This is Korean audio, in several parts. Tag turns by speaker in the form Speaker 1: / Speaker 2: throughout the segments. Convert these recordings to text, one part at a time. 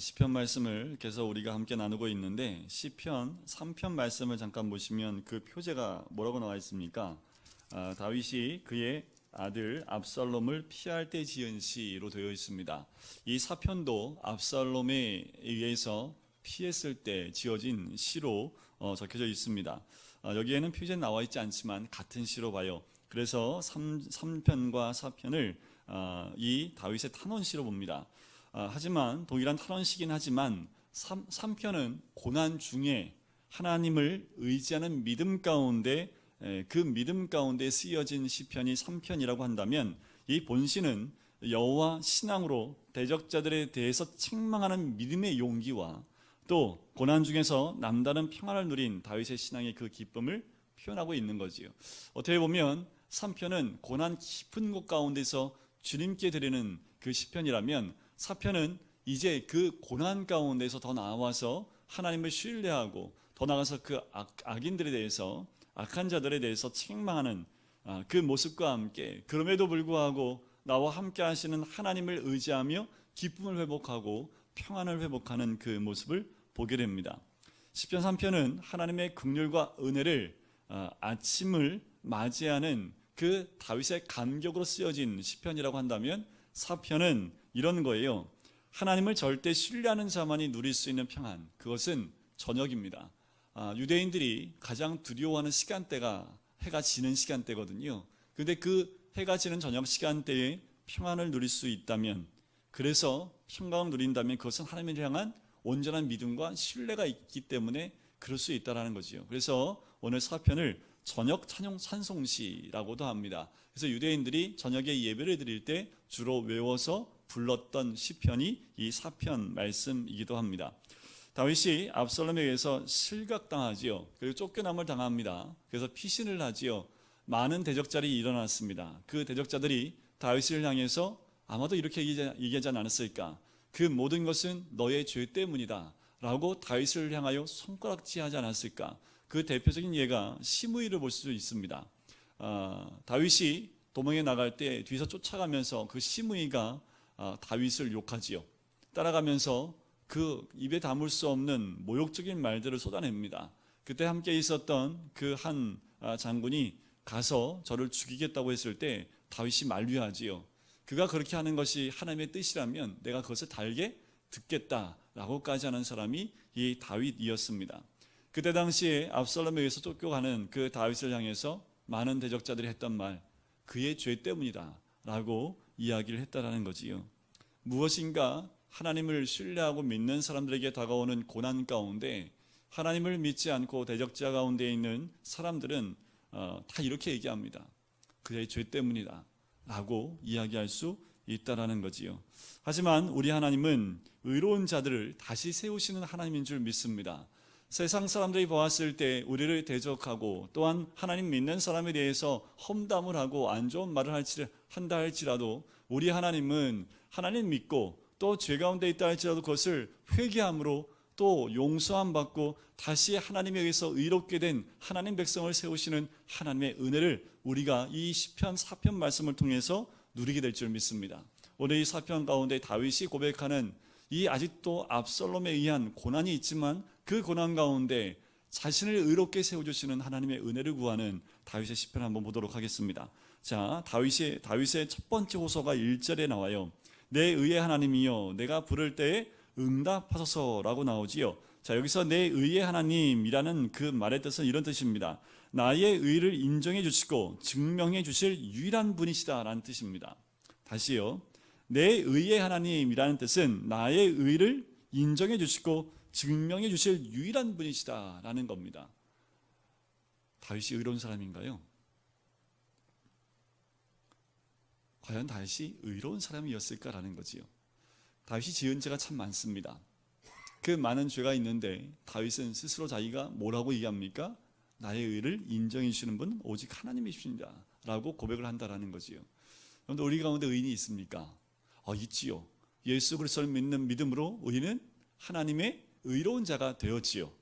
Speaker 1: 시편 말씀을 계속 우리가 함께 나누고 있는데 시편 3편 말씀을 잠깐 보시면 그 표제가 뭐라고 나와 있습니까? 다윗이 그의 아들 압살롬을 피할 때 지은 시로 되어 있습니다. 이 사편도 압살롬에 의해서 피했을 때 지어진 시로 적혀져 있습니다. 여기에는 표제는 나와 있지 않지만 같은 시로 봐요. 그래서 3편과 4편을 이 다윗의 탄원시로 봅니다. 하지만 동일한 탄원시긴 하지만 3편은 고난 중에 하나님을 의지하는 믿음 가운데 그 믿음 가운데 쓰여진 시편이 3편이라고 한다면 이 본시는 여호와 신앙으로 대적자들에 대해서 책망하는 믿음의 용기와 또 고난 중에서 남다른 평안을 누린 다윗의 신앙의 그 기쁨을 표현하고 있는 거지요. 어떻게 보면 3편은 고난 깊은 곳 가운데서 주님께 드리는 그 시편이라면 4편은 이제 그 고난 가운데서 더 나아와서 하나님을 신뢰하고 더 나아가서 그 악인들에 대해서 악한 자들에 대해서 책망하는 그 모습과 함께 그럼에도 불구하고 나와 함께 하시는 하나님을 의지하며 기쁨을 회복하고 평안을 회복하는 그 모습을 보게 됩니다. 시편 3편은 하나님의 긍휼과 은혜를 아침을 맞이하는 그 다윗의 감격으로 쓰여진 시편이라고 한다면 4편은 이런 거예요. 하나님을 절대 신뢰하는 자만이 누릴 수 있는 평안, 그것은 저녁입니다. 유대인들이 가장 두려워하는 시간대가 해가 지는 시간대거든요. 그런데 그 해가 지는 저녁 시간대에 평안을 누릴 수 있다면, 그래서 평강을 누린다면 그것은 하나님을 향한 온전한 믿음과 신뢰가 있기 때문에 그럴 수 있다는 거지요. 그래서 오늘 4편을 저녁 찬양 찬송시라고도 합니다. 그래서 유대인들이 저녁에 예배를 드릴 때 주로 외워서 불렀던 시편이 이 4편 말씀이기도 합니다. 다윗이 압살롬에 의해서 실각당하지요. 그리고 쫓겨남을 당합니다. 그래서 피신을 하지요. 많은 대적자들이 일어났습니다. 그 대적자들이 다윗을 향해서 아마도 이렇게 얘기하지 않았을까? 그 모든 것은 너의 죄 때문이다 라고 다윗을 향하여 손가락질하지 않았을까? 그 대표적인 예가 시므이를 볼 수 있습니다. 다윗이 도망에 나갈 때 뒤에서 쫓아가면서 그 시므이가 다윗을 욕하지요. 따라가면서 그 입에 담을 수 없는 모욕적인 말들을 쏟아냅니다. 그때 함께 있었던 그 한 장군이 가서 저를 죽이겠다고 했을 때 다윗이 만류하지요. 그가 그렇게 하는 것이 하나님의 뜻이라면 내가 그것을 달게 듣겠다라고까지 하는 사람이 이 다윗이었습니다. 그때 당시에 압살롬에 의해서 쫓겨가는 그 다윗을 향해서 많은 대적자들이 했던 말, 그의 죄 때문이다 라고 이야기를 했다라는 거지요. 무엇인가 하나님을 신뢰하고 믿는 사람들에게 다가오는 고난 가운데 하나님을 믿지 않고 대적자 가운데 있는 사람들은 다 이렇게 얘기합니다. 그의 죄 때문이다 라고 이야기할 수 있다라는 거지요. 하지만 우리 하나님은 의로운 자들을 다시 세우시는 하나님인 줄 믿습니다. 세상 사람들이 보았을 때 우리를 대적하고 또한 하나님 믿는 사람에 대해서 험담을 하고 안 좋은 말을 한다 할지라도 우리 하나님은 하나님 믿고 또 죄 가운데 있다 할지라도 그것을 회개함으로 또 용서함 받고 다시 하나님에 의해서 의롭게 된 하나님 백성을 세우시는 하나님의 은혜를 우리가 이 시편 4편 말씀을 통해서 누리게 될 줄 믿습니다. 오늘 이 4편 가운데 다윗이 고백하는 이 아직도 압살롬에 의한 고난이 있지만 그 고난 가운데 자신을 의롭게 세워주시는 하나님의 은혜를 구하는 다윗의 시편을 한번 보도록 하겠습니다. 자, 다윗의 첫 번째 호소가 1절에 나와요. 내 의의 하나님이여 내가 부를 때에 응답하소서라고 나오지요. 자, 여기서 내 의의 하나님이라는 그 말의 뜻은 이런 뜻입니다. 나의 의를 인정해 주시고 증명해 주실 유일한 분이시다라는 뜻입니다. 다시요. 내 의의 하나님이라는 뜻은 나의 의를 인정해 주시고 증명해 주실 유일한 분이시다라는 겁니다. 다윗이 의로운 사람인가요? 과연 다윗이 의로운 사람이었을까라는 거지요. 다윗이 지은 죄가 참 많습니다. 그 많은 죄가 있는데 다윗은 스스로 자기가 뭐라고 얘기합니까? 나의 의를 인정해 주시는 분은 오직 하나님이십니다 라고 고백을 한다라는 거지요. 그런데 우리 가운데 의인이 있습니까? 있지요. 예수 그리스도를 믿는 믿음으로 우리는 하나님의 의로운 자가 되었지요.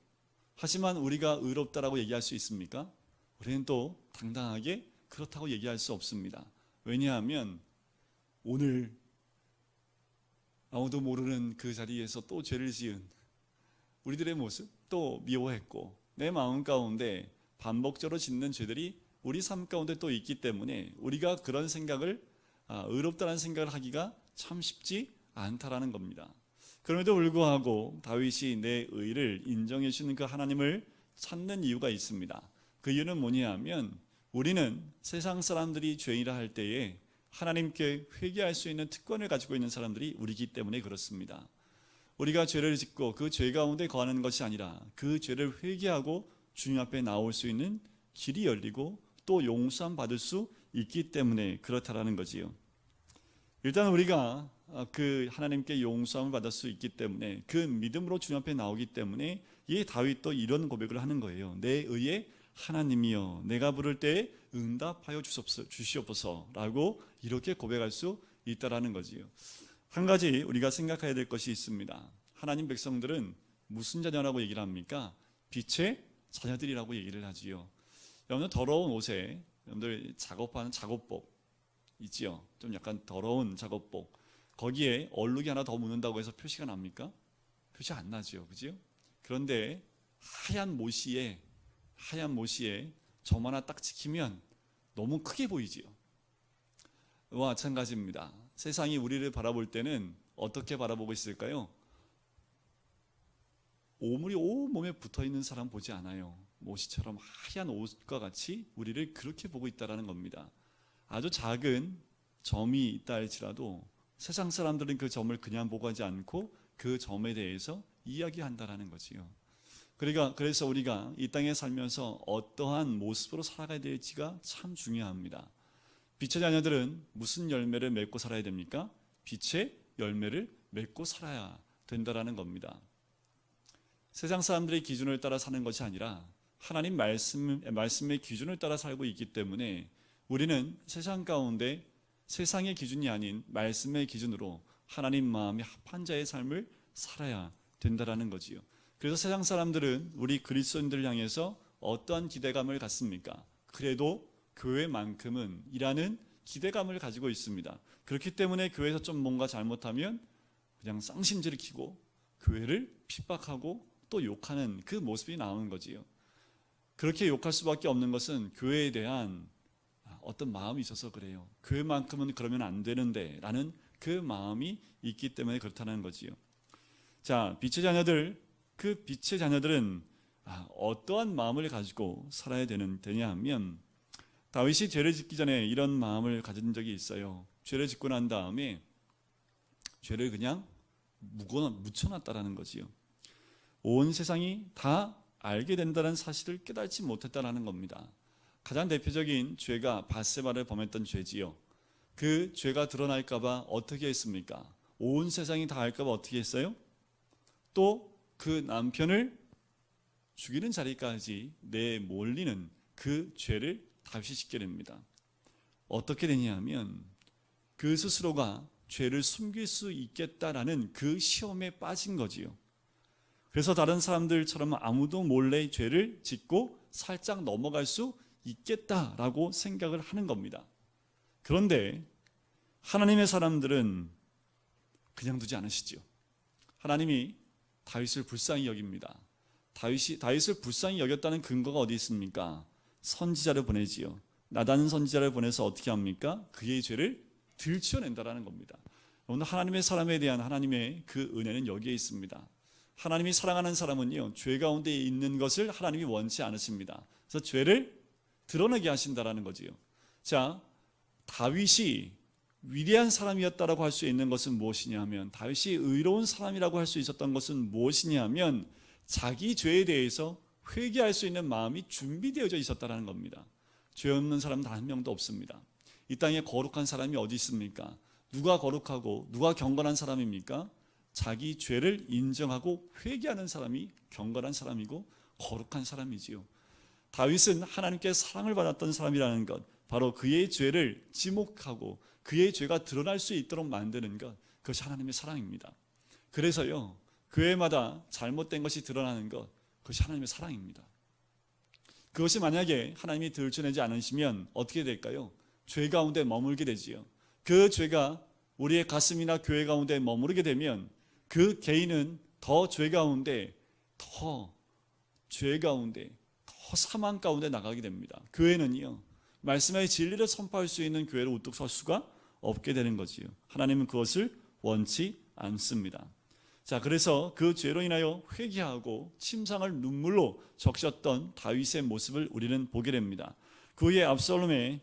Speaker 1: 하지만 우리가 의롭다라고 얘기할 수 있습니까? 우리는 또 당당하게 그렇다고 얘기할 수 없습니다. 왜냐하면 오늘 아무도 모르는 그 자리에서 또 죄를 지은 우리들의 모습 또 미워했고, 내 마음 가운데 반복적으로 짓는 죄들이 우리 삶 가운데 또 있기 때문에 우리가 그런 생각을 의롭다는 생각을 하기가 참 쉽지 않다라는 겁니다. 그럼에도 불구하고 다윗이 내 의를 인정해 주는 그 하나님을 찾는 이유가 있습니다. 그 이유는 뭐냐면 우리는 세상 사람들이 죄인이라 할 때에 하나님께 회개할 수 있는 특권을 가지고 있는 사람들이 우리이기 때문에 그렇습니다. 우리가 죄를 짓고 그 죄 가운데 거하는 것이 아니라 그 죄를 회개하고 주님 앞에 나올 수 있는 길이 열리고 또 용서함 받을 수 있기 때문에 그렇다라는 거지요. 일단 우리가 그 하나님께 용서함을 받을 수 있기 때문에 그 믿음으로 주님 앞에 나오기 때문에 이 다윗도 이런 고백을 하는 거예요. 내 의의 하나님이여 내가 부를 때에 응답하여 주시옵소서라고 이렇게 고백할 수 있다라는 거지요. 한 가지 우리가 생각해야 될 것이 있습니다. 하나님 백성들은 무슨 자녀라고 얘기를 합니까? 빛의 자녀들이라고 얘기를 하지요. 여러분들 더러운 옷에 여러분들 작업하는 작업복 있지요. 좀 약간 더러운 작업복. 거기에 얼룩이 하나 더 묻는다고 해서 표시가 납니까? 표시 안 나지요. 그죠? 그런데 하얀 모시에 점 하나 딱 찍히면 너무 크게 보이지요. 마찬가지입니다. 세상이 우리를 바라볼 때는 어떻게 바라보고 있을까요? 오물이 온몸에 붙어있는 사람 보지 않아요. 모시처럼 하얀 옷과 같이 우리를 그렇게 보고 있다는 겁니다. 아주 작은 점이 있다 할지라도 세상 사람들은 그 점을 그냥 보고 하지 않고 그 점에 대해서 이야기한다는 거지요. 그래서 우리가 이 땅에 살면서 어떠한 모습으로 살아가야 될지가 참 중요합니다. 빛의 자녀들은 무슨 열매를 맺고 살아야 됩니까? 빛의 열매를 맺고 살아야 된다는 겁니다. 세상 사람들의 기준을 따라 사는 것이 아니라 하나님 말씀의 기준을 따라 살고 있기 때문에 우리는 세상 가운데 세상의 기준이 아닌 말씀의 기준으로 하나님 마음이 합한 자의 삶을 살아야 된다는 거지요. 그래서 세상 사람들은 우리 그리스도인들을 향해서 어떠한 기대감을 갖습니까? 그래도 교회만큼은 이라는 기대감을 가지고 있습니다. 그렇기 때문에 교회에서 좀 뭔가 잘못하면 그냥 쌍심지를 키고 교회를 핍박하고 또 욕하는 그 모습이 나오는 거지요. 그렇게 욕할 수밖에 없는 것은 교회에 대한 어떤 마음이 있어서 그래요. 교회만큼은 그러면 안 되는데 라는 그 마음이 있기 때문에 그렇다는 거지요. 자, 빛의 자녀들은 어떠한 마음을 가지고 살아야 되냐 하면 다윗이 죄를 짓기 전에 이런 마음을 가진 적이 있어요. 죄를 짓고 난 다음에 죄를 그냥 묻혀놨다라는 거지요. 온 세상이 다 알게 된다는 사실을 깨닫지 못했다는 겁니다. 가장 대표적인 죄가 밧세바를 범했던 죄지요. 그 죄가 드러날까 봐 어떻게 했습니까? 온 세상이 다 알까 봐 어떻게 했어요? 또 그 남편을 죽이는 자리까지 내몰리는 그 죄를 다윗이 짓게 됩니다. 어떻게 되냐면 그 스스로가 죄를 숨길 수 있겠다라는 그 시험에 빠진 거지요. 그래서 다른 사람들처럼 아무도 몰래 죄를 짓고 살짝 넘어갈 수 있겠다라고 생각을 하는 겁니다. 그런데 하나님의 사람들은 그냥 두지 않으시지요. 하나님이 다윗을 불쌍히 여깁니다. 다윗을 불쌍히 여겼다는 근거가 어디 있습니까? 선지자를 보내지요. 나단 선지자를 보내서 어떻게 합니까? 그의 죄를 들추어낸다라는 겁니다. 오늘 하나님의 사람에 대한 하나님의 그 은혜는 여기에 있습니다. 하나님이 사랑하는 사람은요, 죄 가운데 있는 것을 하나님이 원치 않으십니다. 그래서 죄를 드러내게 하신다라는 거지요. 자, 다윗이 위대한 사람이었다라고 할 수 있는 것은 무엇이냐 하면, 다윗이 의로운 사람이라고 할 수 있었던 것은 무엇이냐 하면 자기 죄에 대해서 회개할 수 있는 마음이 준비되어져 있었다는 겁니다. 죄 없는 사람 단 한 명도 없습니다. 이 땅에 거룩한 사람이 어디 있습니까? 누가 거룩하고 누가 경건한 사람입니까? 자기 죄를 인정하고 회개하는 사람이 경건한 사람이고 거룩한 사람이지요. 다윗은 하나님께 사랑을 받았던 사람이라는 것, 바로 그의 죄를 지목하고 그의 죄가 드러날 수 있도록 만드는 것, 그것이 하나님의 사랑입니다. 그래서요, 교회마다 잘못된 것이 드러나는 것, 그것이 하나님의 사랑입니다. 그것이 만약에 하나님이 들춰내지 않으시면 어떻게 될까요? 죄 가운데 머물게 되지요. 그 죄가 우리의 가슴이나 교회 가운데 머무르게 되면 그 개인은 더 죄 가운데, 더 사망 가운데 나가게 됩니다. 교회는요, 말씀의 진리를 선포할 수 있는 교회로 우뚝 설 수가 없게 되는 거지요. 하나님은 그것을 원치 않습니다. 자, 그래서 그 죄로 인하여 회개하고 침상을 눈물로 적셨던 다윗의 모습을 우리는 보게 됩니다. 그의 압살롬에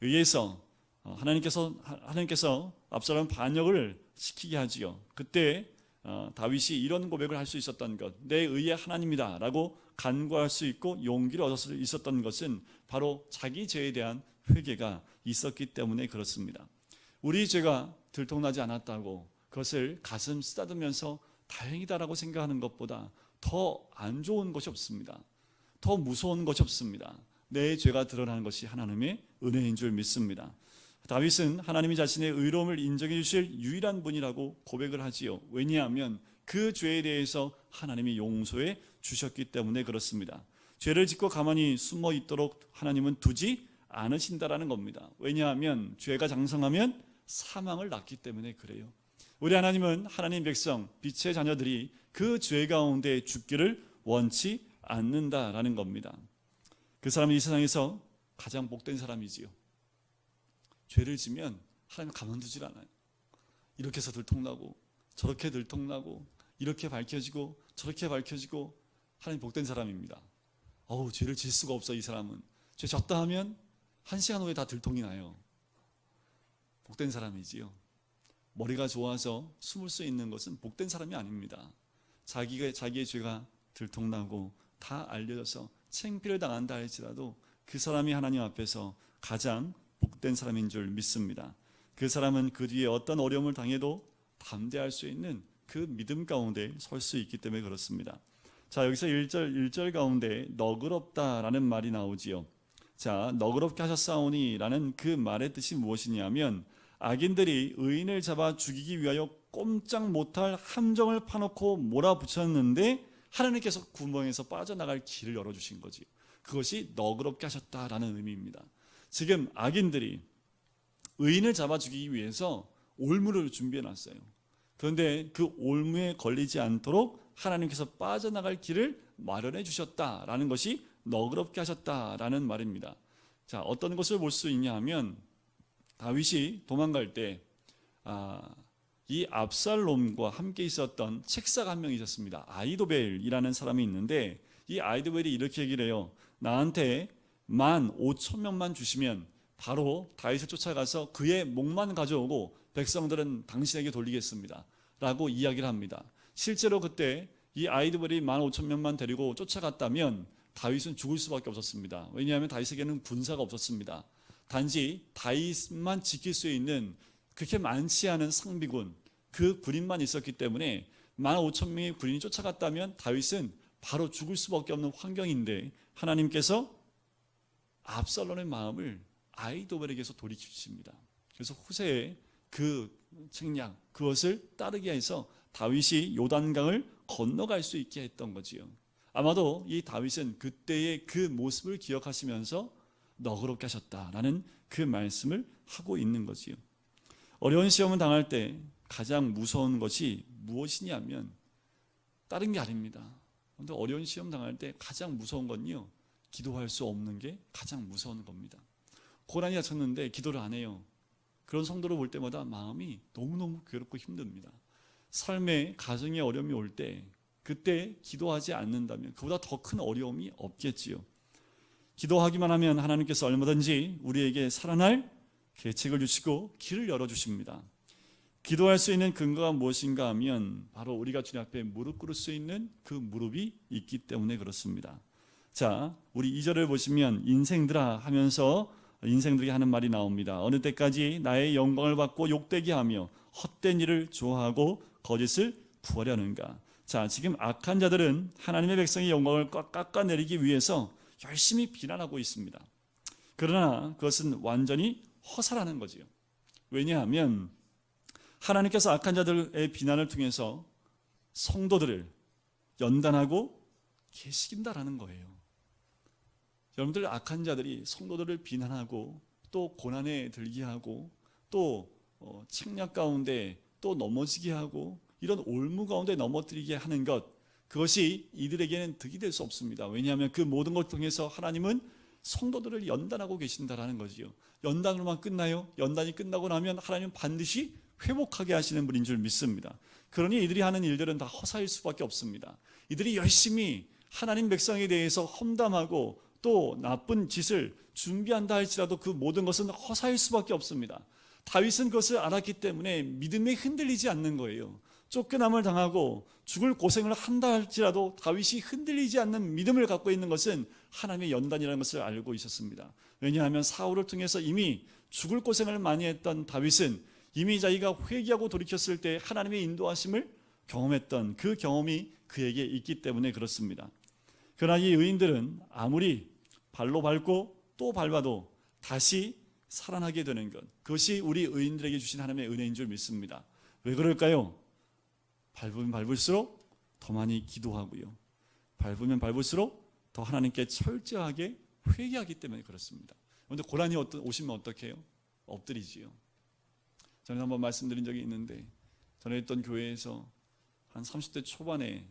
Speaker 1: 의해서 하나님께서 압살롬 반역을 시키게 하지요. 그때 다윗이 이런 고백을 할 수 있었던 것, 내 의의 하나님이다 라고 간구할 수 있고 용기를 얻을 수 있었던 것은 바로 자기 죄에 대한 회개가 있었기 때문에 그렇습니다. 우리 죄가 들통나지 않았다고 그것을 가슴 쓰다듬으면서 다행이다라고 생각하는 것보다 더 안 좋은 것이 없습니다. 더 무서운 것이 없습니다. 내 죄가 드러나는 것이 하나님의 은혜인 줄 믿습니다. 다윗은 하나님이 자신의 의로움을 인정해 주실 유일한 분이라고 고백을 하지요. 왜냐하면 그 죄에 대해서 하나님이 용서해 주셨기 때문에 그렇습니다. 죄를 짓고 가만히 숨어 있도록 하나님은 두지 않으신다라는 겁니다. 왜냐하면 죄가 장성하면 사망을 낳기 때문에 그래요. 우리 하나님은 하나님 백성, 빛의 자녀들이 그 죄 가운데 죽기를 원치 않는다라는 겁니다. 그 사람은 이 세상에서 가장 복된 사람이지요. 죄를 지면 하나님 가만두질 않아요. 이렇게 해서 들통나고 저렇게 들통나고 이렇게 밝혀지고 저렇게 밝혀지고 하나님 복된 사람입니다. 죄를 질 수가 없어. 이 사람은 죄 졌다 하면 1시간 후에 다 들통이 나요. 복된 사람이지요. 머리가 좋아서 숨을 수 있는 것은 복된 사람이 아닙니다. 자기의 죄가 들통나고 다 알려져서 창피를 당한다 할지라도 그 사람이 하나님 앞에서 가장 복된 사람인 줄 믿습니다. 그 사람은 그 뒤에 어떤 어려움을 당해도 담대할 수 있는 그 믿음 가운데 설 수 있기 때문에 그렇습니다. 자, 여기서 1절 가운데 너그럽다라는 말이 나오지요. 자, 너그럽게 하셨사오니 라는 그 말의 뜻이 무엇이냐면 악인들이 의인을 잡아 죽이기 위하여 꼼짝 못할 함정을 파놓고 몰아붙였는데 하나님께서 구멍에서 빠져나갈 길을 열어주신 거지. 그것이 너그럽게 하셨다라는 의미입니다. 지금 악인들이 의인을 잡아 죽이기 위해서 올무를 준비해놨어요. 그런데 그 올무에 걸리지 않도록 하나님께서 빠져나갈 길을 마련해 주셨다라는 것이 너그럽게 하셨다라는 말입니다. 자, 어떤 것을 볼 수 있냐 하면 다윗이 도망갈 때 이 압살롬과 함께 있었던 책사가 한 명 있었습니다. 아히도벨이라는 사람이 있는데 이 아히도벨이 이렇게 얘기를 해요. 나한테 15,000명만 주시면 바로 다윗을 쫓아가서 그의 목만 가져오고 백성들은 당신에게 돌리겠습니다 라고 이야기를 합니다. 실제로 그때 이 아히도벨이 15,000명만 데리고 쫓아갔다면 다윗은 죽을 수밖에 없었습니다. 왜냐하면 다윗에게는 군사가 없었습니다. 단지 다윗만 지킬 수 있는 그렇게 많지 않은 상비군, 그 군인만 있었기 때문에 15,000명의 군인이 쫓아갔다면 다윗은 바로 죽을 수밖에 없는 환경인데 하나님께서 압살롬의 마음을 아히도벨에게서 돌이키십니다. 그래서 후세에 그 책략, 그것을 따르게 해서 다윗이 요단강을 건너갈 수 있게 했던 거지요. 아마도 이 다윗은 그때의 그 모습을 기억하시면서 너그럽게 하셨다라는 그 말씀을 하고 있는 거지요. 어려운 시험을 당할 때 가장 무서운 것이 무엇이냐면 다른 게 아닙니다. 그런데 어려운 시험 당할 때 가장 무서운 건요, 기도할 수 없는 게 가장 무서운 겁니다. 고난이 닥쳤는데 기도를 안 해요. 그런 성도를 볼 때마다 마음이 너무너무 괴롭고 힘듭니다. 삶에 가정의 어려움이 올 때 그때 기도하지 않는다면 그보다 더 큰 어려움이 없겠지요. 기도하기만 하면 하나님께서 얼마든지 우리에게 살아날 계책을 주시고 길을 열어주십니다. 기도할 수 있는 근거가 무엇인가 하면 바로 우리가 주님 앞에 무릎 꿇을 수 있는 그 무릎이 있기 때문에 그렇습니다. 자, 우리 2절을 보시면 인생들아 하면서 인생들이 하는 말이 나옵니다. 어느 때까지 나의 영광을 받고 욕되게 하며 헛된 일을 좋아하고 거짓을 구하려는가. 자, 지금 악한 자들은 하나님의 백성의 영광을 깎아내리기 위해서 열심히 비난하고 있습니다. 그러나 그것은 완전히 허사라는 거지요. 왜냐하면 하나님께서 악한 자들의 비난을 통해서 성도들을 연단하고 계시긴다라는 거예요. 여러분들, 악한 자들이 성도들을 비난하고 또 고난에 들게 하고 또 책략 가운데 또 넘어지게 하고 이런 올무 가운데 넘어뜨리게 하는 것, 그것이 이들에게는 득이 될 수 없습니다. 왜냐하면 그 모든 걸 통해서 하나님은 성도들을 연단하고 계신다라는 거지요. 연단으로만 끝나요? 연단이 끝나고 나면 하나님은 반드시 회복하게 하시는 분인 줄 믿습니다. 그러니 이들이 하는 일들은 다 허사일 수밖에 없습니다. 이들이 열심히 하나님 백성에 대해서 험담하고 또 나쁜 짓을 준비한다 할지라도 그 모든 것은 허사일 수밖에 없습니다. 다윗은 그것을 알았기 때문에 믿음에 흔들리지 않는 거예요. 쫓겨남을 당하고 죽을 고생을 한다 할지라도 다윗이 흔들리지 않는 믿음을 갖고 있는 것은 하나님의 연단이라는 것을 알고 있었습니다. 왜냐하면 사울을 통해서 이미 죽을 고생을 많이 했던 다윗은 이미 자기가 회개하고 돌이켰을 때 하나님의 인도하심을 경험했던 그 경험이 그에게 있기 때문에 그렇습니다. 그러나 이 의인들은 아무리 발로 밟고 또 밟아도 다시 살아나게 되는 것, 그것이 우리 의인들에게 주신 하나님의 은혜인 줄 믿습니다. 왜 그럴까요? 밟으면 밟을수록 더 많이 기도하고요, 밟으면 밟을수록 더 하나님께 철저하게 회개하기 때문에 그렇습니다. 그런데 고난이 오시면 어떻게 해요? 엎드리지요. 저는 한번 말씀드린 적이 있는데, 전에 있던 교회에서 한 30대 초반에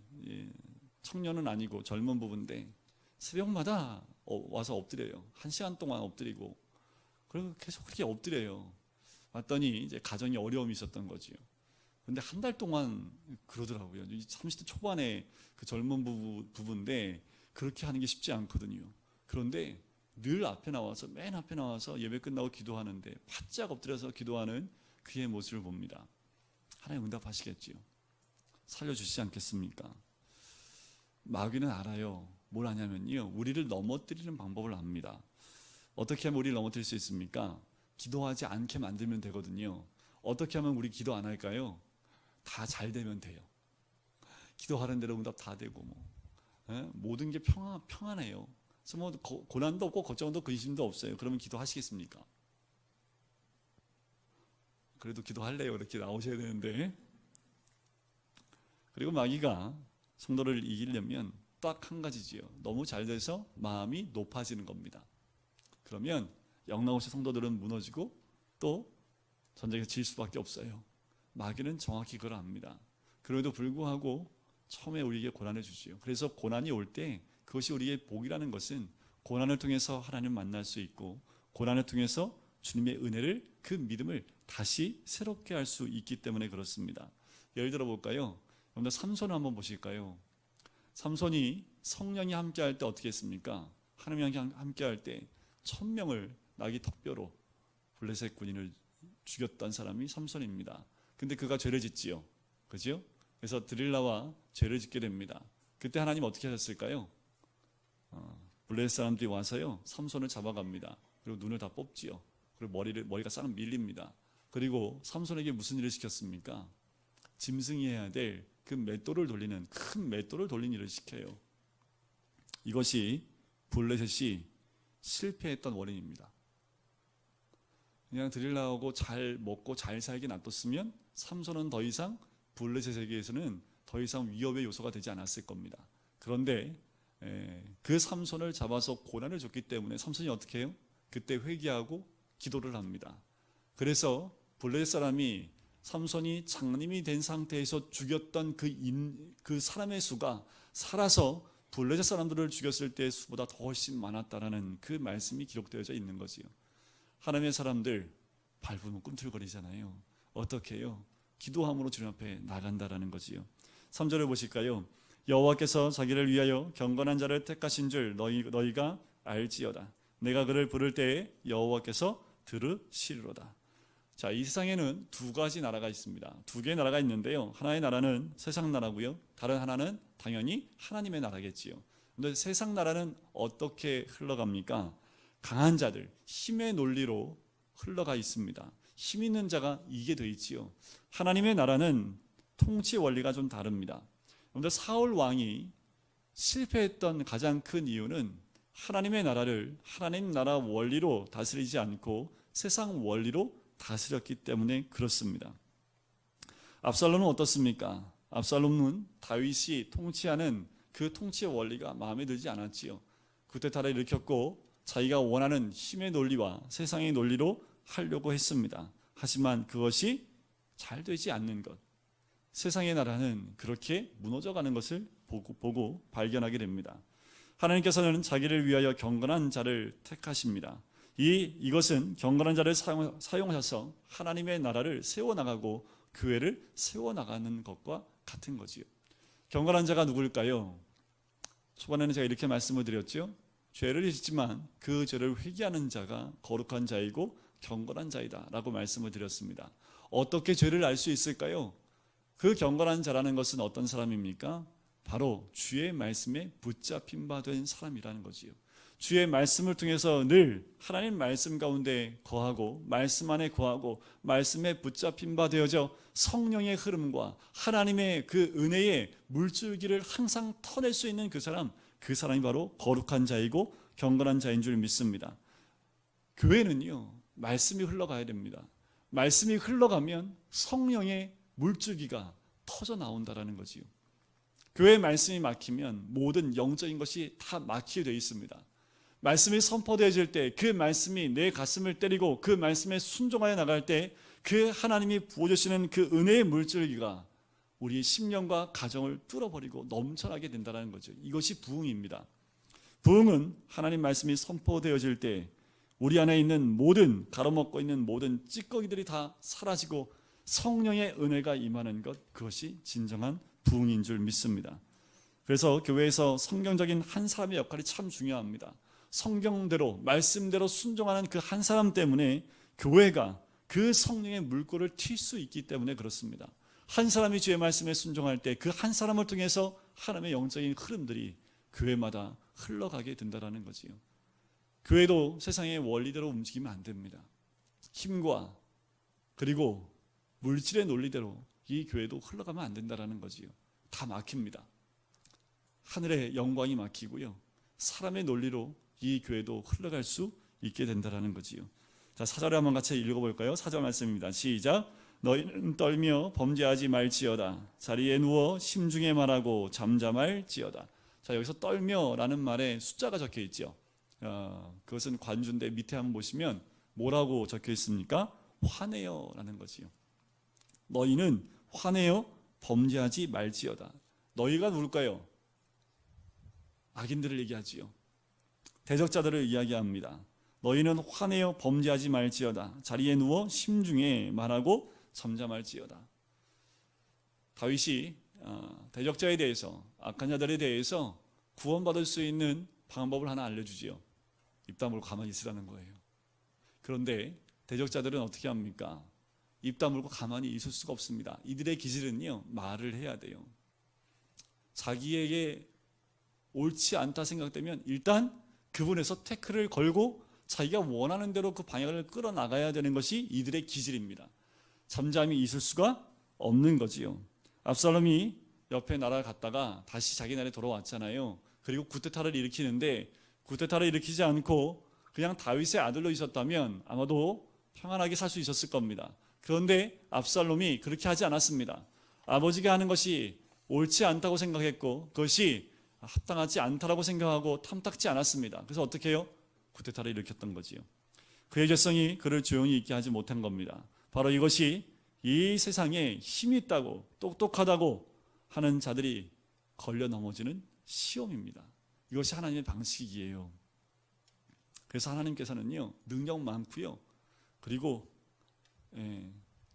Speaker 1: 청년은 아니고 젊은 부부인데 새벽마다 와서 엎드려요. 1시간 동안 엎드리고, 그리고 계속 그렇게 엎드려요. 왔더니 이제 가정이 어려움이 있었던 거지요. 근데 한 달 동안 그러더라고요. 30대 초반에 그 젊은 부부인데 그렇게 하는 게 쉽지 않거든요. 그런데 늘 앞에 나와서, 맨 앞에 나와서 예배 끝나고 기도하는데 바짝 엎드려서 기도하는 그의 모습을 봅니다. 하나님 응답하시겠지요. 살려주시지 않겠습니까? 마귀는 알아요. 뭘 아냐면요, 우리를 넘어뜨리는 방법을 압니다. 어떻게 하면 우리를 넘어뜨릴 수 있습니까? 기도하지 않게 만들면 되거든요. 어떻게 하면 우리 기도 안 할까요? 다 잘 되면 돼요. 기도하는 대로 응답 다 되고 모든 게 평안해요. 그래서 뭐 고난도 없고 걱정도 근심도 없어요. 그러면 기도하시겠습니까? 그래도 기도할래요. 이렇게 나오셔야 되는데. 그리고 마귀가 성도를 이기려면 딱 한 가지지요. 너무 잘 돼서 마음이 높아지는 겁니다. 그러면 영나오시 성도들은 무너지고 또 전쟁에서 질 수밖에 없어요. 마귀는 정확히 그걸 압니다. 그래도 불구하고 처음에 우리에게 고난을 주지요. 그래서 고난이 올 때 그것이 우리의 복이라는 것은 고난을 통해서 하나님을 만날 수 있고, 고난을 통해서 주님의 은혜를, 그 믿음을 다시 새롭게 할 수 있기 때문에 그렇습니다. 예를 들어 볼까요? 여러분들 삼손을 한번 보실까요? 삼손이 성령이 함께할 때 어떻게 했습니까? 하나님이 함께할 때 1000명을 나귀 턱뼈로 블레셋 군인을 죽였던 사람이 삼손입니다. 근데 그가 죄를 짓지요. 그죠? 그래서 드릴라와 죄를 짓게 됩니다. 그때 하나님 어떻게 하셨을까요? 블레셋 사람들이 와서요, 삼손을 잡아갑니다. 그리고 눈을 다 뽑지요. 그리고 머리가 싹 밀립니다. 그리고 삼손에게 무슨 일을 시켰습니까? 짐승이 해야 될 그 맷돌을 돌리는, 큰 맷돌을 돌리는 일을 시켜요. 이것이 블레셋이 실패했던 원인입니다. 그냥 드릴라하고 잘 먹고 잘 살게 놔뒀으면 삼손은 더 이상 블레셋에게서는 더 이상 위협의 요소가 되지 않았을 겁니다. 그런데 그 삼손을 잡아서 고난을 줬기 때문에 삼손이 어떻게 해요? 그때 회개하고 기도를 합니다. 그래서 블레셋 사람이 삼손이 장님이 된 상태에서 죽였던 그 사람의 수가 살아서 블레셋 사람들을 죽였을 때의 수보다 더 훨씬 많았다라는 그 말씀이 기록되어져 있는 거지요. 하나님의 사람들 밟으면 꿈틀거리잖아요. 어떻게 해요? 기도함으로 주님 앞에 나간다라는 거지요. 3절을 보실까요? 여호와께서 자기를 위하여 경건한 자를 택하신 줄 너희가 알지어다. 내가 그를 부를 때에 여호와께서 들으시리로다. 자, 이 세상에는 두 가지 나라가 있습니다. 두 개의 나라가 있는데요. 하나의 나라는 세상 나라고요. 다른 하나는 당연히 하나님의 나라겠지요. 그런데 세상 나라는 어떻게 흘러갑니까? 강한 자들, 힘의 논리로 흘러가 있습니다. 힘 있는 자가 이게 돼 있지요. 하나님의 나라는 통치 원리가 좀 다릅니다. 그런데 사울 왕이 실패했던 가장 큰 이유는 하나님의 나라를 하나님 나라 원리로 다스리지 않고 세상 원리로 다스렸기 때문에 그렇습니다. 압살롬은 어떻습니까? 압살롬은 다윗이 통치하는 그 통치의 원리가 마음에 들지 않았지요. 쿠데타를 일으켰고 자기가 원하는 힘의 논리와 세상의 논리로 하려고 했습니다. 하지만 그것이 잘 되지 않는 것, 세상의 나라는 그렇게 무너져가는 것을 보고 발견하게 됩니다. 하나님께서는 자기를 위하여 경건한 자를 택하십니다. 이것은 경건한 자를 사용하셔서 하나님의 나라를 세워나가고 교회를 세워나가는 것과 같은 거지요. 경건한 자가 누구일까요? 초반에는 제가 이렇게 말씀을 드렸죠. 죄를 짓지만 그 죄를 회개하는 자가 거룩한 자이고 경건한 자이다 라고 말씀을 드렸습니다. 어떻게 죄를 알 수 있을까요? 그 경건한 자라는 것은 어떤 사람입니까? 바로 주의 말씀에 붙잡힌 바 된 사람이라는 거지요. 주의 말씀을 통해서 늘 하나님 말씀 가운데 거하고 말씀 안에 거하고 말씀에 붙잡힌 바 되어져 성령의 흐름과 하나님의 그 은혜의 물줄기를 항상 터낼 수 있는 그 사람이 바로 거룩한 자이고 경건한 자인 줄 믿습니다. 교회는요, 말씀이 흘러가야 됩니다. 말씀이 흘러가면 성령의 물줄기가 터져 나온다라는 거지요. 교회의 말씀이 막히면 모든 영적인 것이 다 막히게 되어 있습니다. 말씀이 선포되어질 때 그 말씀이 내 가슴을 때리고 그 말씀에 순종하여 나갈 때 그 하나님이 부어주시는 그 은혜의 물줄기가 우리의 심령과 가정을 뚫어버리고 넘쳐나게 된다는 거죠. 이것이 부흥입니다. 부흥은 하나님 말씀이 선포되어질 때 우리 안에 있는 모든 가로막고 있는 모든 찌꺼기들이 다 사라지고 성령의 은혜가 임하는 것, 그것이 진정한 부흥인 줄 믿습니다. 그래서 교회에서 성경적인 한 사람의 역할이 참 중요합니다. 성경대로 말씀대로 순종하는 그 한 사람 때문에 교회가 그 성령의 물꼬를 튈 수 있기 때문에 그렇습니다. 한 사람이 주의 말씀에 순종할 때 그 한 사람을 통해서 하나님의 영적인 흐름들이 교회마다 흘러가게 된다는 거지요. 교회도 세상의 원리대로 움직이면 안 됩니다. 힘과 그리고 물질의 논리대로 이 교회도 흘러가면 안 된다는 거지요. 다 막힙니다. 하늘의 영광이 막히고요, 사람의 논리로 이 교회도 흘러갈 수 있게 된다는 거지요. 자, 4절에 한번 같이 읽어볼까요? 4절 말씀입니다. 시작. 너희는 떨며 범죄하지 말지어다. 자리에 누워 심중에 말하고 잠잠할지어다. 자, 여기서 떨며라는 말에 숫자가 적혀 있죠. 그것은 관주인데 밑에 한번 보시면 뭐라고 적혀 있습니까? 화내어라는 거지요. 너희는 화내어 범죄하지 말지어다. 너희가 누굴까요? 악인들을 얘기하지요. 대적자들을 이야기합니다. 너희는 화내어 범죄하지 말지어다. 자리에 누워 심중에 말하고 잠잠할지어다. 다윗이 대적자에 대해서, 악한 자들에 대해서 구원받을 수 있는 방법을 하나 알려주지요. 입 다물고 가만히 있으라는 거예요. 그런데 대적자들은 어떻게 합니까? 입 다물고 가만히 있을 수가 없습니다. 이들의 기질은요, 말을 해야 돼요. 자기에게 옳지 않다 생각되면 일단 그분에서 태클을 걸고 자기가 원하는 대로 그 방향을 끌어나가야 되는 것이 이들의 기질입니다. 잠잠히 있을 수가 없는 거지요. 압살롬이 옆에 나라를 갔다가 다시 자기 나라에 돌아왔잖아요. 그리고 구테타를 일으키는데 구테타를 일으키지 않고 그냥 다윗의 아들로 있었다면 아마도 평안하게 살 수 있었을 겁니다. 그런데 압살롬이 그렇게 하지 않았습니다. 아버지가 하는 것이 옳지 않다고 생각했고 그것이 합당하지 않다라고 생각하고 탐탁지 않았습니다. 그래서 어떻게 해요? 구테타를 일으켰던 거지요. 그의 죄성이 그를 조용히 있게 하지 못한 겁니다. 바로 이것이 이 세상에 힘이 있다고 똑똑하다고 하는 자들이 걸려 넘어지는 시험입니다. 이것이 하나님의 방식이에요. 그래서 하나님께서는요, 능력 많고요, 그리고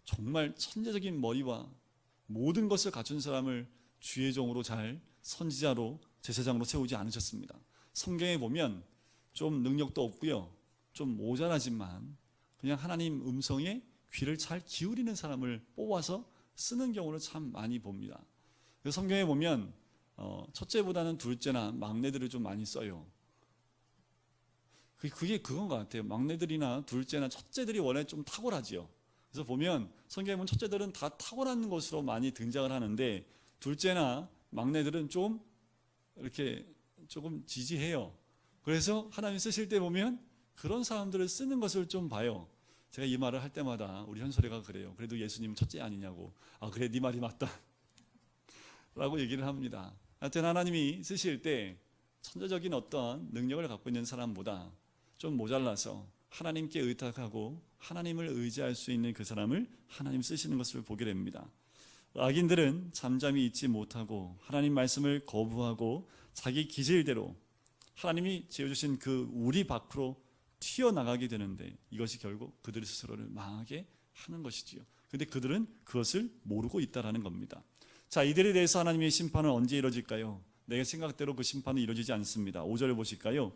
Speaker 1: 정말 천재적인 머리와 모든 것을 갖춘 사람을 주의 종으로 잘 선지자로 제사장으로 세우지 않으셨습니다. 성경에 보면 좀 능력도 없고요, 좀 모자라지만 그냥 하나님 음성에 귀를 잘 기울이는 사람을 뽑아서 쓰는 경우를 참 많이 봅니다. 그래서 성경에 보면 첫째보다는 둘째나 막내들을 좀 많이 써요. 그게 그건 것 같아요. 막내들이나 둘째나 첫째들이 원래 좀 탁월하지요. 그래서 보면 성경에 보면 첫째들은 다 탁월한 것으로 많이 등장을 하는데 둘째나 막내들은 좀 이렇게 조금 지지해요. 그래서 하나님 쓰실 때 보면 그런 사람들을 쓰는 것을 좀 봐요. 제가 이 말을 할 때마다 우리 현솔이가 그래요. 그래도 예수님은 첫째 아니냐고. 아, 그래, 네 말이 맞다 라고 얘기를 합니다. 하여튼 하나님이 쓰실 때 천재적인 어떤 능력을 갖고 있는 사람보다 좀 모자라서 하나님께 의탁하고 하나님을 의지할 수 있는 그 사람을 하나님 쓰시는 것을 보게 됩니다. 악인들은 잠잠히 있지 못하고 하나님 말씀을 거부하고 자기 기질대로 하나님이 지어주신 그 우리 밖으로 튀어나가게 되는데 이것이 결국 그들 스스로를 망하게 하는 것이지요. 그런데 그들은 그것을 모르고 있다라는 겁니다. 자, 이들에 대해서 하나님의 심판은 언제 이루어질까요? 내 생각대로 그 심판은 이루어지지 않습니다. 5절을 보실까요?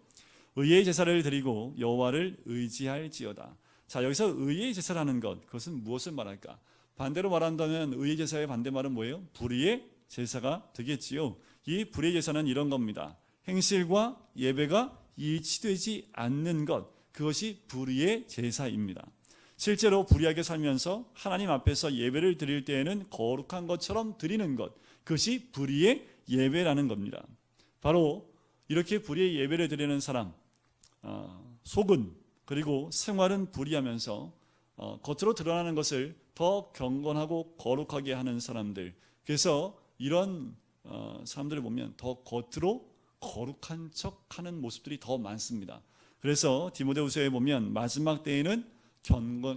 Speaker 1: 의의 제사를 드리고 여호와를 의지할지어다. 자, 여기서 의의 제사라는 것, 그것은 무엇을 말할까? 반대로 말한다면 의의 제사의 반대말은 뭐예요? 불의의 제사가 되겠지요. 이 불의의 제사는 이런 겁니다. 행실과 예배가 일치되지 않는 것, 그것이 불의의 제사입니다. 실제로 불의하게 살면서 하나님 앞에서 예배를 드릴 때에는 거룩한 것처럼 드리는 것, 그것이 불의의 예배라는 겁니다. 바로 이렇게 불의의 예배를 드리는 사람, 속은 그리고 생활은 불의하면서 겉으로 드러나는 것을 더 경건하고 거룩하게 하는 사람들, 그래서 이런 사람들을 보면 더 겉으로 거룩한 척하는 모습들이 더 많습니다. 그래서 디모데후서에 보면 마지막 때에는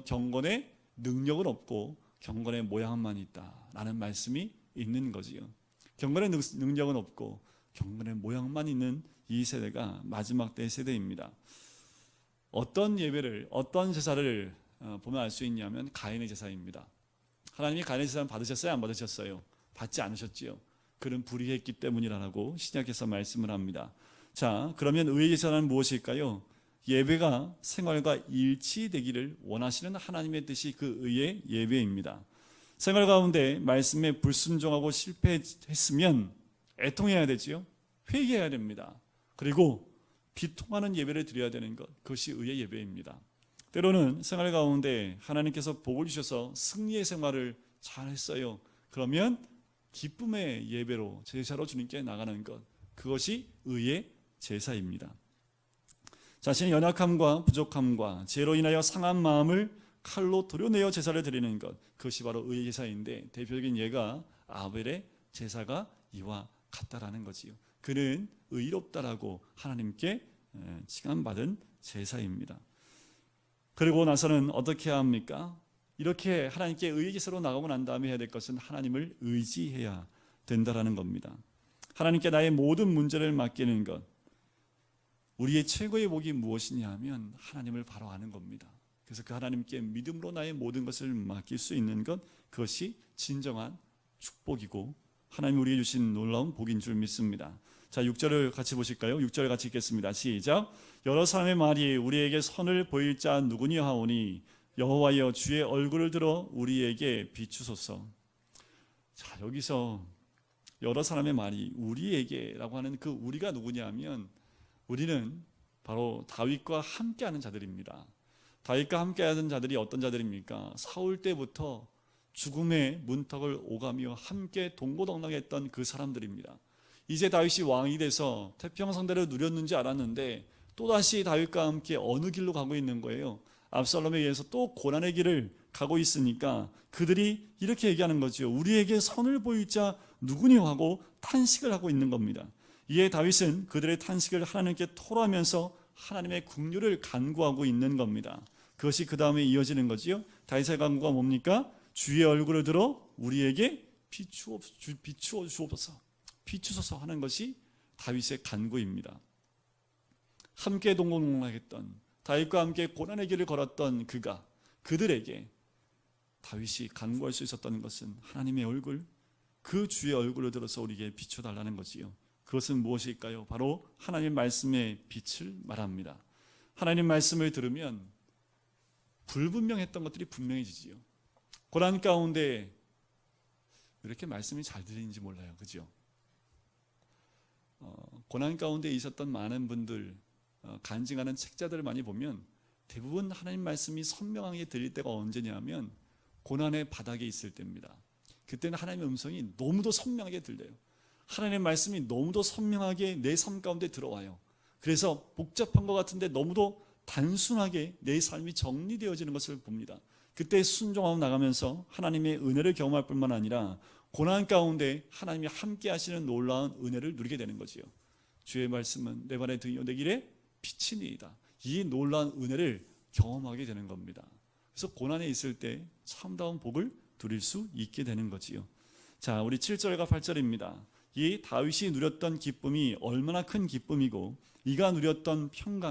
Speaker 1: 경건의 능력은 없고 경건의 모양만 있다라는 말씀이 있는 거지요. 경건의 능력은 없고 경건의 모양만 있는 이 세대가 마지막 때 세대입니다. 어떤 예배를, 어떤 제사를 보면 알 수 있냐면 가인의 제사입니다. 하나님이 가인의 제사를 받으셨어요? 안 받으셨어요? 받지 않으셨지요. 그는 불의했기 때문이라고 신약에서 말씀을 합니다. 자, 그러면 의의 제사는 무엇일까요? 예배가 생활과 일치되기를 원하시는 하나님의 뜻이 그 의의 예배입니다. 생활 가운데 말씀에 불순종하고 실패했으면 애통해야 되지요. 회개해야 됩니다. 그리고 비통하는 예배를 드려야 되는 것, 그것이 의의 예배입니다. 때로는 생활 가운데 하나님께서 복을 주셔서 승리의 생활을 잘 했어요. 그러면 기쁨의 예배로 제사로 주님께 나가는 것, 그것이 의의 제사입니다. 자신의 연약함과 부족함과 죄로 인하여 상한 마음을 칼로 도려내어 제사를 드리는 것, 그것이 바로 의의 제사인데 대표적인 예가 아벨의 제사가 이와 같다라는 거지요. 그는 의롭다라고 하나님께 칭함받은 제사입니다. 그리고 나서는 어떻게 해야 합니까? 이렇게 하나님께 의의 제사로 나가고 난 다음에 해야 될 것은 하나님을 의지해야 된다라는 겁니다. 하나님께 나의 모든 문제를 맡기는 것, 우리의 최고의 복이 무엇이냐 하면 하나님을 바로 아는 겁니다. 그래서 그 하나님께 믿음으로 나의 모든 것을 맡길 수 있는 것, 그것이 진정한 축복이고 하나님이 우리에게 주신 놀라운 복인 줄 믿습니다. 자, 6절을 같이 보실까요? 6절 같이 읽겠습니다. 시작. 여러 사람의 말이 우리에게 선을 보일 자 누구니 하오니 여호와여 주의 얼굴을 들어 우리에게 비추소서. 자, 여기서 여러 사람의 말이 우리에게라고 하는 그 우리가 누구냐 하면 우리는 바로 다윗과 함께하는 자들입니다. 다윗과 함께하는 자들이 어떤 자들입니까? 사울 때부터 죽음의 문턱을 오가며 함께 동고동락했던 그 사람들입니다. 이제 다윗이 왕이 돼서 태평성대를 누렸는지 알았는데 또다시 다윗과 함께 어느 길로 가고 있는 거예요. 압살롬에 의해서 또 고난의 길을 가고 있으니까 그들이 이렇게 얘기하는 거죠. 우리에게 선을 보일 자 누구니 하고 탄식을 하고 있는 겁니다. 이에 다윗은 그들의 탄식을 하나님께 토로하면서 하나님의 긍휼을 간구하고 있는 겁니다. 그것이 그 다음에 이어지는 거지요. 다윗의 간구가 뭡니까? 주의 얼굴을 들어 우리에게 비추소서 하는 것이 다윗의 간구입니다. 함께 동고동락했던 다윗과 함께 고난의 길을 걸었던 그들에게 다윗이 간구할 수 있었던 것은 하나님의 얼굴, 그 주의 얼굴을 들어서 우리에게 비춰달라는 거지요. 그것은 무엇일까요? 바로 하나님 말씀의 빛을 말합니다. 하나님 말씀을 들으면 불분명했던 것들이 분명해지지요. 고난 가운데 왜 이렇게 말씀이 잘 들리는지 몰라요. 그죠? 고난 가운데 있었던 많은 분들, 간증하는 책자들을 많이 보면 대부분 하나님 말씀이 선명하게 들릴 때가 언제냐면 고난의 바닥에 있을 때입니다. 그때는 하나님의 음성이 너무도 선명하게 들려요. 하나님의 말씀이 너무도 선명하게 내 삶 가운데 들어와요. 그래서 복잡한 것 같은데 너무도 단순하게 내 삶이 정리되어지는 것을 봅니다. 그때 순종하고 나가면서 하나님의 은혜를 경험할 뿐만 아니라 고난 가운데 하나님이 함께 하시는 놀라운 은혜를 누리게 되는 거지요. 주의 말씀은 내 발의 등이요 내 길에 빛이니이다. 이 놀라운 은혜를 경험하게 되는 겁니다. 그래서 고난에 있을 때 참다운 복을 누릴 수 있게 되는 거지요. 자, 우리 7절과 8절입니다. 이 다윗이 누렸던 기쁨이 얼마나 큰 기쁨이고 이가 누렸던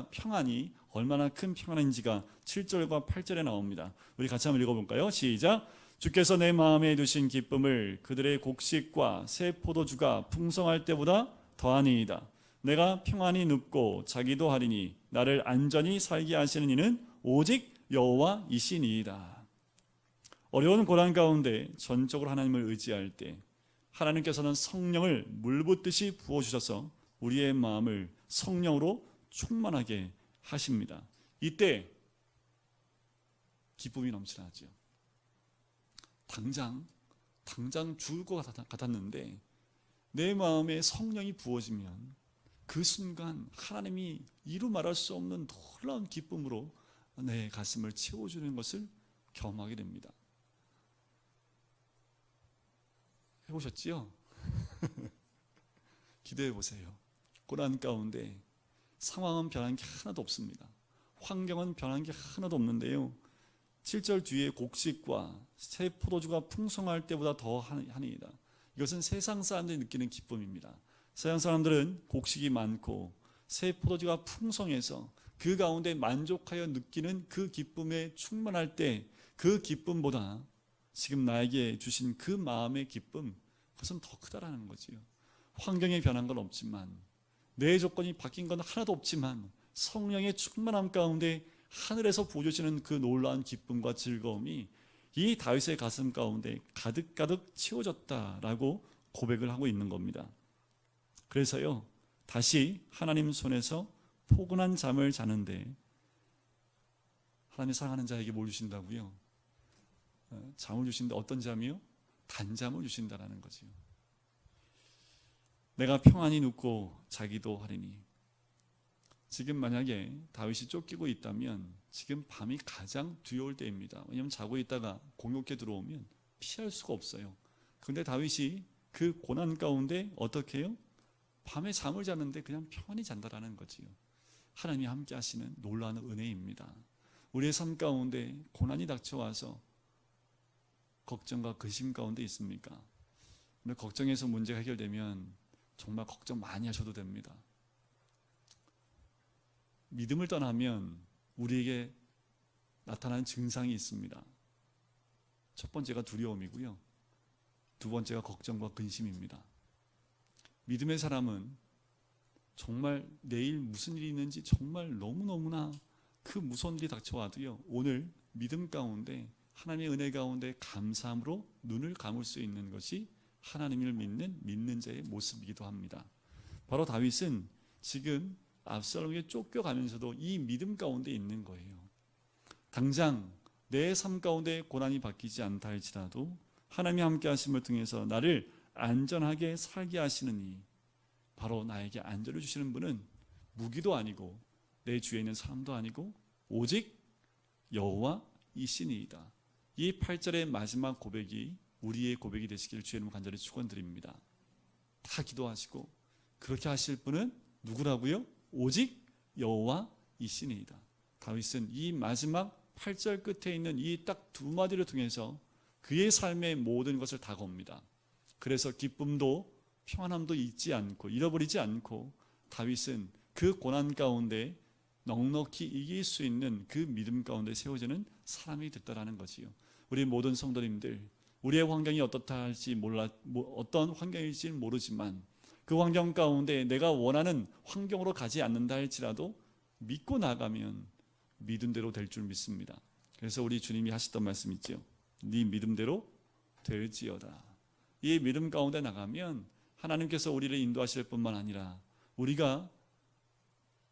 Speaker 1: 평안이 얼마나 큰 평안인지가 7절과 8절에 나옵니다. 우리 같이 한번 읽어볼까요? 시작. 주께서 내 마음에 두신 기쁨을 그들의 곡식과 새 포도주가 풍성할 때보다 더하니이다. 내가 평안히 눕고 자기도 하리니 나를 안전히 살게 하시는 이는 오직 여호와이시니이다. 어려운 고난 가운데 전적으로 하나님을 의지할 때 하나님께서는 성령을 물붓듯이 부어주셔서 우리의 마음을 성령으로 충만하게 하십니다. 이때 기쁨이 넘쳐나죠. 당장 죽을 것 같았는데 내 마음에 성령이 부어지면 그 순간 하나님이 이루 말할 수 없는 놀라운 기쁨으로 내 가슴을 채워주는 것을 경험하게 됩니다. 해보셨지요? 기도해 보세요. 고난 가운데 상황은 변한 게 하나도 없습니다. 환경은 변한 게 하나도 없는데요. 7절 뒤에 곡식과 새 포도주가 풍성할 때보다 더 하니이다. 이것은 세상 사람들이 느끼는 기쁨입니다. 세상 사람들은 곡식이 많고 새 포도주가 풍성해서 그 가운데 만족하여 느끼는 그 기쁨에 충만할 때 그 기쁨보다 지금 나에게 주신 그 마음의 기쁨, 그것은 더 크다라는 거지요. 환경이 변한 건 없지만 내 조건이 바뀐 건 하나도 없지만 성령의 충만함 가운데 하늘에서 부어주시는 그 놀라운 기쁨과 즐거움이 이 다윗의 가슴 가운데 가득가득 채워졌다라고 고백을 하고 있는 겁니다. 그래서요, 다시 하나님 손에서 포근한 잠을 자는데 하나님 사랑하는 자에게 뭘 주신다고요? 잠을 주신다. 어떤 잠이요? 단잠을 주신다라는 거죠. 내가 평안히 눕고 자기도 하리니. 지금 만약에 다윗이 쫓기고 있다면 지금 밤이 가장 두려울 때입니다. 왜냐하면 자고 있다가 공격해 들어오면 피할 수가 없어요. 그런데 다윗이 그 고난 가운데 어떻게 해요? 밤에 잠을 자는데 그냥 편히 잔다라는 거지요. 하나님이 함께 하시는 놀라운 은혜입니다. 우리의 삶 가운데 고난이 닥쳐와서 걱정과 근심 가운데 있습니까? 근데 걱정해서 문제가 해결되면 정말 걱정 많이 하셔도 됩니다. 믿음을 떠나면 우리에게 나타나는 증상이 있습니다. 첫 번째가 두려움이고요. 두 번째가 걱정과 근심입니다. 믿음의 사람은 정말 내일 무슨 일이 있는지 정말 너무너무나 그 무서운 일이 닥쳐와도요, 오늘 믿음 가운데 하나님의 은혜 가운데 감사함으로 눈을 감을 수 있는 것이 하나님을 믿는 자의 모습이기도 합니다. 바로 다윗은 지금 압살롬에게 쫓겨가면서도 이 믿음 가운데 있는 거예요. 당장 내 삶 가운데 고난이 바뀌지 않다 할지라도 하나님이 함께 하심을 통해서 나를 안전하게 살게 하시는 이, 바로 나에게 안전을 주시는 분은 무기도 아니고 내 주위에 있는 사람도 아니고 오직 여호와이시니이다. 이 8절의 마지막 고백이 우리의 고백이 되시기를 주의 이름으로 간절히 축원드립니다. 다 기도하시고 그렇게 하실 분은 누구라고요? 오직 여호와이시니이다. 다윗은 이 마지막 8절 끝에 있는 이 딱 두 마디를 통해서 그의 삶의 모든 것을 다 겁니다. 그래서 기쁨도 평안함도 잊지 않고 잃어버리지 않고 다윗은 그 고난 가운데 넉넉히 이길 수 있는 그 믿음 가운데 세워지는 사람이 됐다라는 거지요. 우리 모든 성도님들, 우리의 환경이 어떻다 할지 어떤 환경일지는 모르지만 그 환경 가운데 내가 원하는 환경으로 가지 않는다 할지라도 믿고 나가면 믿음대로 될 줄 믿습니다. 그래서 우리 주님이 하시던 말씀 있죠. 네 믿음대로 될지어다. 이 믿음 가운데 나가면 하나님께서 우리를 인도하실 뿐만 아니라 우리가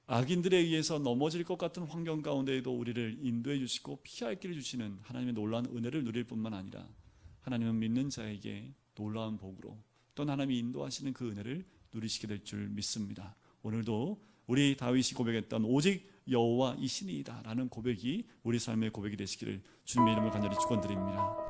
Speaker 1: 악인들에 의해서 넘어질 것 같은 환경 가운데에도 우리를 인도해 주시고 피할 길을 주시는 하나님의 놀라운 은혜를 누릴 뿐만 아니라 하나님은 믿는 자에게 놀라운 복으로 또 하나님이 인도하시는 그 은혜를 누리시게 될 줄 믿습니다. 오늘도 우리 다윗이 고백했던 오직 여호와이시니이다 라는 고백이 우리 삶의 고백이 되시기를 주님의 이름으로 간절히 축원드립니다.